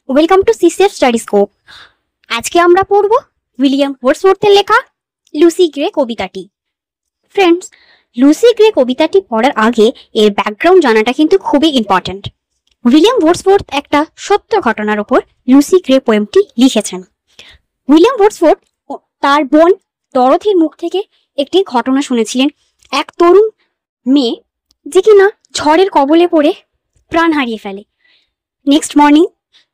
Welcome to সিসেফ study scope. আজকে আমরা পড়ব উইলিয়াম ওয়ার্ডসওয়ার্থের লেখা লুসি গ্রে কবিতাটি। ফ্রেন্ডস, লুসি গ্রে কবিতাটি পড়ার আগে এর ব্যাকগ্রাউন্ড জানাটা কিন্তু খুবই ইম্পর্ট্যান্ট। উইলিয়াম ওয়ার্ডসওয়ার্থ একটা সত্য ঘটনার ওপর লুসি গ্রে পোয়েমটি লিখেছেন। উইলিয়াম ওয়ার্ডসওয়ার্থ তার বোন ডরথির মুখ থেকে একটি ঘটনা শুনেছিলেন। এক তরুণ মেয়ে যে কিনা ঝড়ের কবলে পড়ে প্রাণ হারিয়ে ফেলে। নেক্সট মর্নিং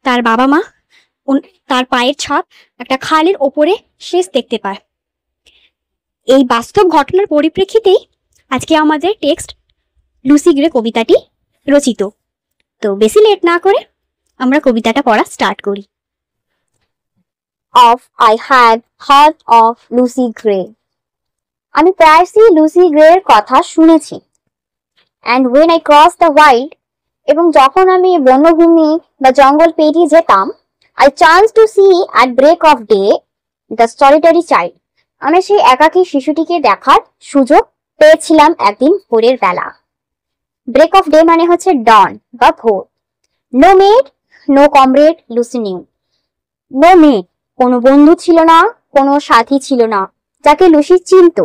তার বাবা মা তার পায়ের ছাপ একটা খালের ওপরে শেষ দেখতে পায়। এই বাস্তব ঘটনার পরিপ্রেক্ষিতেই আজকে আমাদের টেক্সট লুসি গ্রে কবিতাটি রচিত। তো বেশি লেট না করে আমরা কবিতাটা পড়া স্টার্ট করি। I had heard of Lucy Gray. আমি প্রায়শই লুসি গ্রের কথা শুনেছি। And when I crossed the wild, এবং যখন আমি বনভূমি বা জঙ্গল পেরিয়ে যেতাম, I chanced to see at break of day the solitary child. আমি সেই একাকী শিশুটিকে দেখার সুযোগ পেয়েছিলাম একদিন ভোরের বেলা। ব্রেক অফ ডে মানে হচ্ছে ডন বা ভোর। No mate, no comrade, Lucy knew. No mate, কোনো বন্ধু ছিল না, কোনো সাথী ছিল না যাকে লুসি চিনত।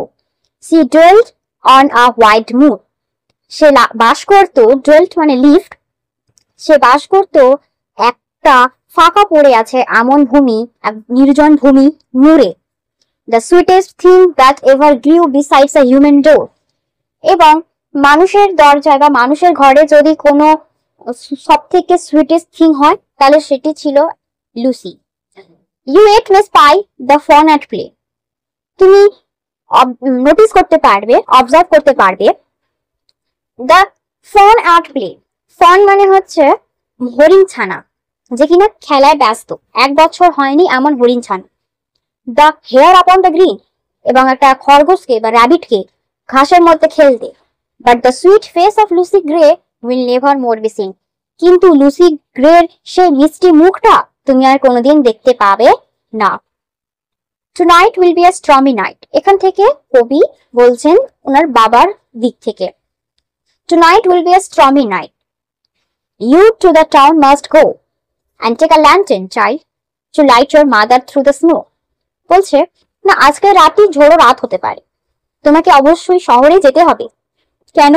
She dwelt on a white moor. সে বাস করত, ডোয়েল্ট মানে লিফট, সে বাস করত একটা ফাঁকা পড়ে আছে এমন ভূমি, এক নির্জন ভূমি, মুরে। The sweetest thing that ever grew besides a human door. এবং মানুষের দরজায় বা মানুষের ঘরে যদি কোনো সব থেকে সুইটেস্ট থিং হয় তাহলে সেটি ছিল Lucy. You yet may spy the fawn at play. তুমি নোটিস করতে পারবে, অবজার্ভ করতে পারবে the fawn at play. Fawn মানে হচ্ছে হরিণ ছানা, যে কিনা খেলায় ব্যস্ত, 1 বছর হয়নি এমন হরিণ ছানা। The hare upon the green, এবং একটা খরগোশকে বা র্যাবিটকে ঘাসের মধ্যে খেলতে। But the sweet face of Lucy Gray will never more be seen. কিন্তু লুসি গ্রের সেই মিষ্টি মুখটা তুমি আর কোনোদিন দেখতে পাবে না। Tonight will be a stormy night. এখান থেকে কবি বলছেন ওনার বাবার দিক থেকে। Tonight will be a stormy night. You to the town must go and take a lantern, child, to light your mother through the snow. বলছে না, আজকে রাতে ঝোড়ো রাত হতে পারে, তোমাকে অবশ্যই শহরে যেতে হবে। কেন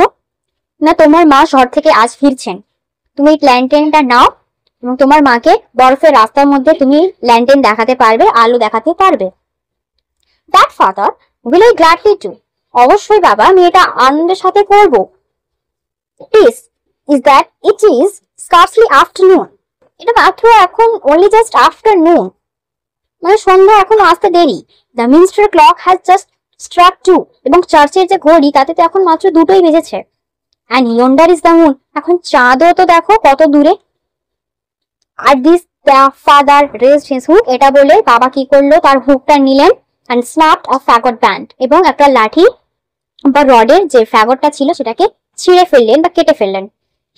না, তোমার মা শহর থেকে আজ ফিরছেন। তুমি ল্যান্টেনটা নাও এবং তোমার মাকে বরফের রাস্তার মধ্যে তুমি ল্যান্টেন দেখাতে পারবে, আলো দেখাতে পারবে। That father will I gladly do. অবশ্যই বাবা, আমি এটা আনন্দের সাথে করব। Is that it is scarcely afternoon. এটা মাত্র এখন only just afternoon, মানে সন্ধ্যা এখন আসতে দেরি। The minster clock has just struck 2. এবং চার্চের যে ঘড়ি তাতে তো এখন মাত্র 2টোই বেজেছে। And yonder is the moon. এখন চাঁদও তো দেখো কত দূরে। At this the father raised his hook. এটা বলে বাবা কি করলো, তার হুকটা নিলেন and snapped a faggot band. এবং একটা লাঠি বা রডের যে ফ্যাগটটা ছিল সেটাকে ছিঁড়ে ফেললেন বা কেটে ফেললেন।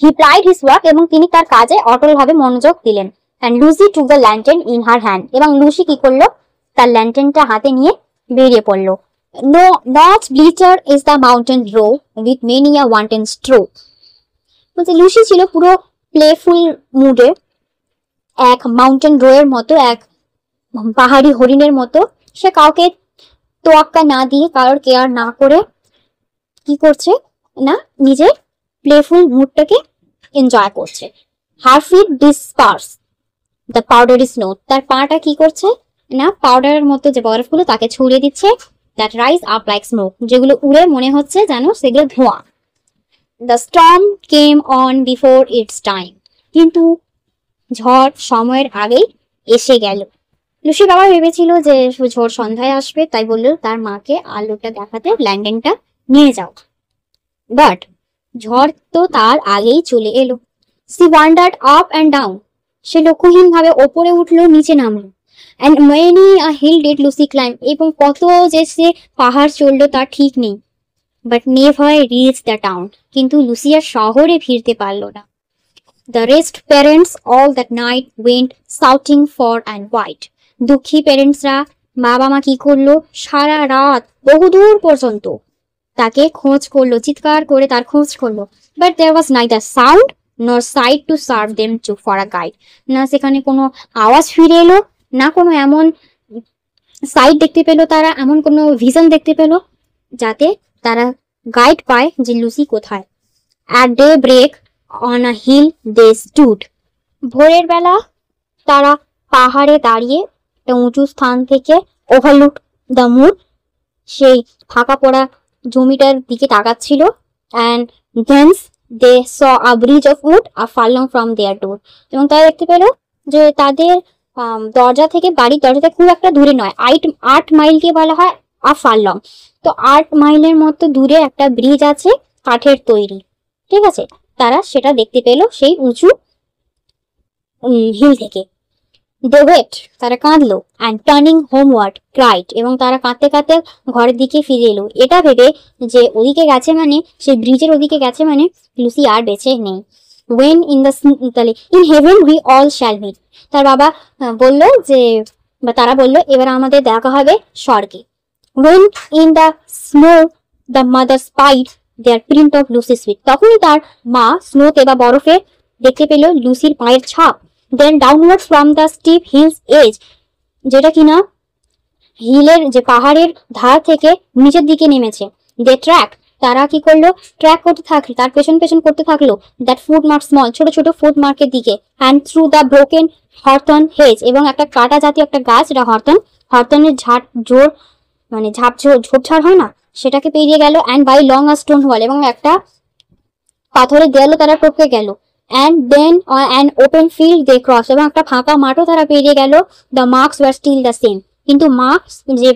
হি প্লাইড হিজ ওয়ার্ক, এবং তিনি তার কাজে অটলভাবে মনোযোগ দিলেন। And Lucy took the lantern in her hand. এবং লুসি কি করলো, তার ল্যান্টেনটা হাতে নিয়ে বেরিয়ে পড়লো। No not blither is the mountain roe with many a wanton stroke. বলছে লুসি ছিল পুরো প্লেফুল মুডে, এক মাউন্টেন রো এর মতো, এক পাহাড়ি হরিণের মতো। সে কাউকে তোয়াক্কা না দিয়ে, কারোর কেয়ার না করে কি করছে না, নিজের প্লেফুল মুডটাকে এনজয় করছে। Her feet disperse the powdery snow. তার পাটা কি করছে না, পাউডারের মতো যে বরফগুলো তাকে ছড়িয়ে দিচ্ছে। That rise up like smoke, যেগুলো উড়ে মনে হচ্ছে যেন সেগুলো ধোঁয়া। The storm came on before it's time. কিন্তু ঝড় সময়ের আগেই এসে গেল। লুসি বাবা ভেবেছিল যে ঝড় সন্ধ্যায় আসবে, তাই বললো তার মাকে আলোটা দেখাতে ল্যান্ডেনটা নিয়ে যাও। বাট ঝড় তো তার আগেই চলে এলো। She wandered up and down. সে লক্ষ্যহীন ভাবে ওপরে উঠলো, নিচে নামলো। And many a hill did Lucy climb. এবং কত যে সে পাহাড় চললো তার ঠিক নেই। But never reach the town. কিন্তু লুসি আর শহরে ফিরতে পারলো না। The rest parents all that night went shouting far and wide. দুঃখী প্যারেন্টসরা, বাবা মা কি করলো, সারা রাত বহুদূর পর্যন্ত তাকে খোঁজ করলো, চিৎকার করে তার খোঁজ করলো। But there was neither sound nor sight to serve them to for a guide. না সেখানে কোনো আওয়াজ ফিরে এলো, না কোনো এমন সাইট দেখতে পেলো, তারা এমন কোনো ভিশন দেখতে পেলো যাতে তারা গাইড পায় যে লুসি কোথায়। At daybreak on a hill they stood. ভোরের বেলা তারা পাহাড়ে দাঁড়িয়ে একটা উঁচু স্থান থেকে ওভারলুক দ্য মুন, সেই ফাঁকা পড়া জমিটার দিকে তাকাচ্ছিল। And thence they saw a bridge of wood a furlong from their door. এবং তারা দেখতে পেল যে তাদের দরজা থেকে, বাড়ির দরজা থেকে খুব একটা দূরে নয়, 8 মাইলকে বলা হয় আ ফারলং। তো 8 মাইলের মতো দূরে একটা ব্রিজ আছে কাঠের তৈরি, ঠিক আছে। তারা সেটা দেখতে পেল সেই উঁচু হিল থেকে। দে ওয়েট, তারা কাঁদলো। অ্যান্ড টার্নিং হোমওয়ার্ড ক্রাইড, এবং তারা কাঁদতে কাঁদতে ঘরের দিকে ফিরে এলো, এটা ভেবে যে ওদিকে গেছে মানে, সেই ব্রিজের ওদিকে গেছে মানে লুসি আর বেঁচে নেই। ওয়েন ইন দ্য তাহলে in heaven we all shall meet, তার বাবা বললো যে, বা তারা বললো এবার আমাদের দেখা হবে স্বর্গে। When in the snow the mother spied their print of Lucy's feet, তখনই তার মা স্নোতে বা বরফে দেখতে পেল লুসির পায়ের ছাপ। Then downwards from the steep hill's edge, যেটা কিনা হিলের যে পাহাড়ের ধার থেকে নিচের দিকে নেমেছে। দে ট্র্যাক, তারা কি করলো, ট্র্যাক করতে থাকলো, তার পেছন পেছন করতে থাকলো। দ্যাট ফুট মার্ক স্মল, ছোট ছোট ফুট মার্কের দিকে। অ্যান্ড থ্রু দ্য ব্রোকেন হরতন হেজ, এবং একটা কাটা জাতীয় একটা গাছ, এটা হরতনের ঝোপঝাড় হয় না, সেটাকে পেরিয়ে গেল। And by long a stone wall, এবং একটা পাথরের দেয়ালও তারা টপকে গেল। And then an open field they cross, এবং একটা ফাঁকা মাঠও তারা পেরিয়ে গেল। The marks were still the same, কিন্তু মার্কস যে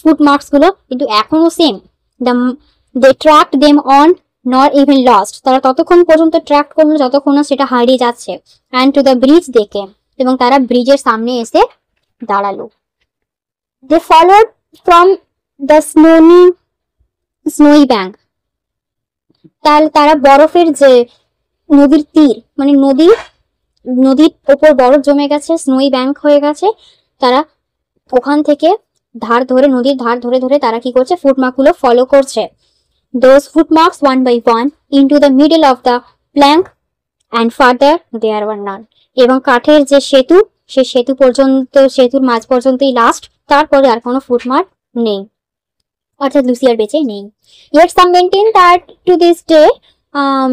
ফুট মার্কস গুলো কিন্তু এখনো same. They tracked them on not even lost, তারা ততক্ষণ পর্যন্ত ট্র্যাক করলো যতক্ষণ না সেটা হারিয়ে যাচ্ছে। অ্যান্ড টু দ্য ব্রিজ দে কেম, এবং তারা ব্রিজের সামনে এসে দাঁড়ালো। দে ফলোড ফ্রম দ্য স্নোই ব্যাঙ্ক, তারা বরফের যে নদীর তীর, মানে নদীর ওপর বরফ জমে গেছে, স্নোই ব্যাঙ্ক হয়ে গেছে, তারা ওখান থেকে নদীর ধার ধরে ধরে তারা কি করছে, ফুটমার্ক গুলো ফলো করছে। Those footmarks one by one into the middle of the plank and further there were none, এবং কাঠের যে সেতু, সেই সেতুর মাঝ পর্যন্তই লাস্ট, তারপরে আর কোনো ফুটমার্ক নেই, অর্থাৎ লুসি আর বেঁচে নেই। Yet some maintain that to this day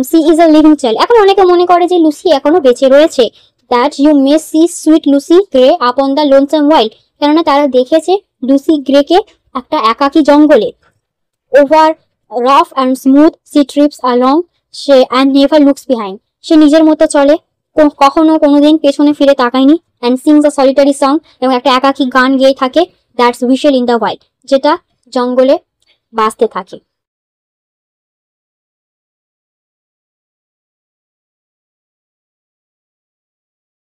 she is a living child. এখন অনেকে মনে করে যে লুসি এখনো বেঁচে রয়েছে। That you may see sweet Lucy Gray upon the lonesome wild, কেননা তারা দেখেছে লুসি গ্রেকে একটা একাকী জঙ্গলে। Over rough and smooth she trips along and never looks behind, সে নিজের মতো চলে, কখনো কোনোদিন পেছনে ফিরে তাকায়নি। And sings a solitary song, এবং একটা একাকী গান গেয়ে থাকে। That's whistle in the wild, যেটা জঙ্গলে বাজতে থাকে।